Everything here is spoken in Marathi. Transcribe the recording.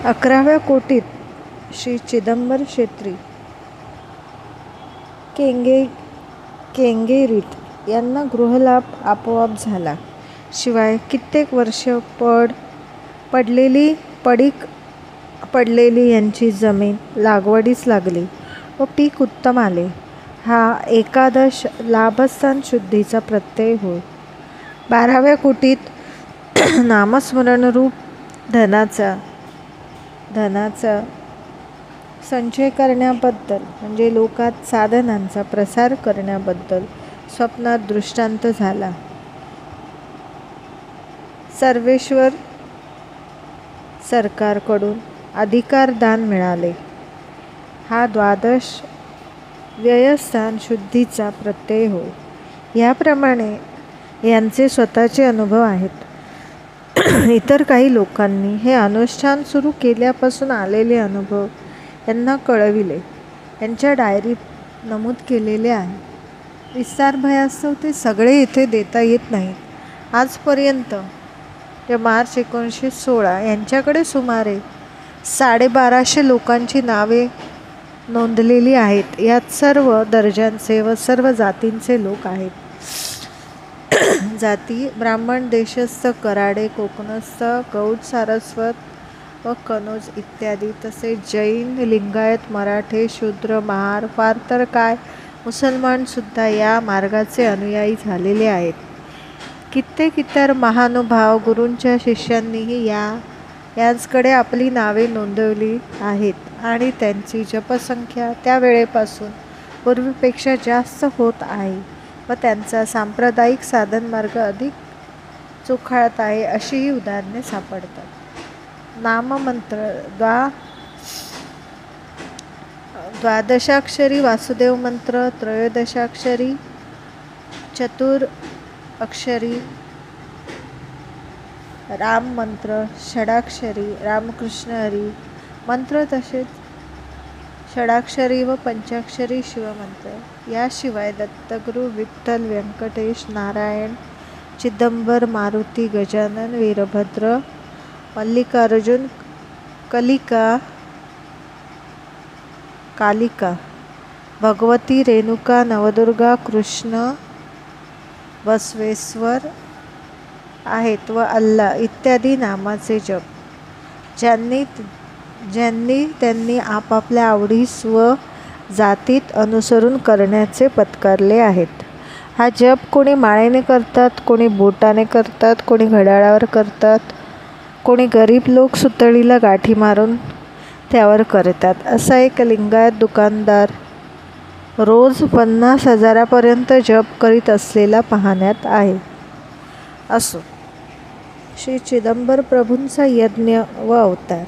11व्या कोटीत श्री चिदंबर क्षेत्री केंगेरीत यांना गृहलाभ आपोआप झाला. शिवाय कित्येक वर्ष पडीक पडलेली यांची जमीन लागवडीस लागली व पीक उत्तम आले. हा एकादश लाभस्थान शुद्धीचा प्रत्यय होय. 12व्या कोटीत नामस्मरणरूप धनाचा संचय करण्याबद्दल म्हणजे लोकात साधनांचा प्रसार करण्याबद्दल स्वप्नात दृष्टांत झाला. सर्वेश्वर सरकारकडून अधिकार दान मिळाले. हा द्वादश व्ययस्थान शुद्धीचा प्रत्यय होय. याप्रमाणे यांचे स्वतःचे अनुभव आहेत. इतर काही लोकांनी हे अनुष्ठान सुरू केल्यापासून आलेले अनुभव यांना कळविले. यांच्या डायरीत नमूद केलेले आहे. विस्तारभयास्तव ते सगळे इथे देता येत नाहीत. आजपर्यंत मार्च 1916 यांच्याकडे सुमारे 1250 लोकांची नावे नोंदलेली आहेत. यात सर्व दर्जांचे व सर्व जातींचे लोक आहेत. जाती ब्राह्मण, देशस्थ, कराडे, कोकणस्थ, गौड, सारस्वत व कनोज इत्यादी. तसेच जैन, लिंगायत, मराठे, शूद्र, महार, फार तर काय मुसलमान सुद्धा या मार्गाचे अनुयायी झालेले आहेत. कित्येक इतर महानुभाव गुरूंच्या शिष्यांनीही यांचकडे आपली नावे नोंदवली आहेत आणि त्यांची जपसंख्या त्या वेळेपासून पूर्वीपेक्षा जास्त होत आहे व त्यांचा सांप्रदायिक साधनमार्ग अधिक चोखाळत आहे अशीही उदाहरणे सापडतात. नाममंत्र द्वादशाक्षरी वासुदेव मंत्र, त्रयोदशाक्षरी चतुरअक्षरी राम मंत्र, षडाक्षरी रामकृष्ण हरी मंत्र, तसेच षडाक्षरी व पंचाक्षरी शिवमंत्र. याशिवाय दत्तगुरू, विठ्ठल, व्यंकटेश, नारायण, चिदंबर, मारुती, गजानन, वीरभद्र, मल्लिकार्जुन, कालिका, भगवती, रेणुका, नवदुर्गा, कृष्ण, बसवेश्वर आहेत व अल्ला इत्यादी नामाचे जप ज्यांनी आपापल्या आवडीस व जातीत अनुसरून करण्याचे पत्करले आहेत. हा जप कोणी माळेने करतात, कोणी बोटाने करतात, कोणी घड्याळावर करतात, कोणी गरीब लोक सुतळीला गाठी मारून त्यावर करतात. असा एक लिंगायत दुकानदार रोज 50,000पर्यंत जप करीत असलेला पाहण्यात आहे. असो, श्री चिदंबर प्रभूंचा यज्ञ व अवतार.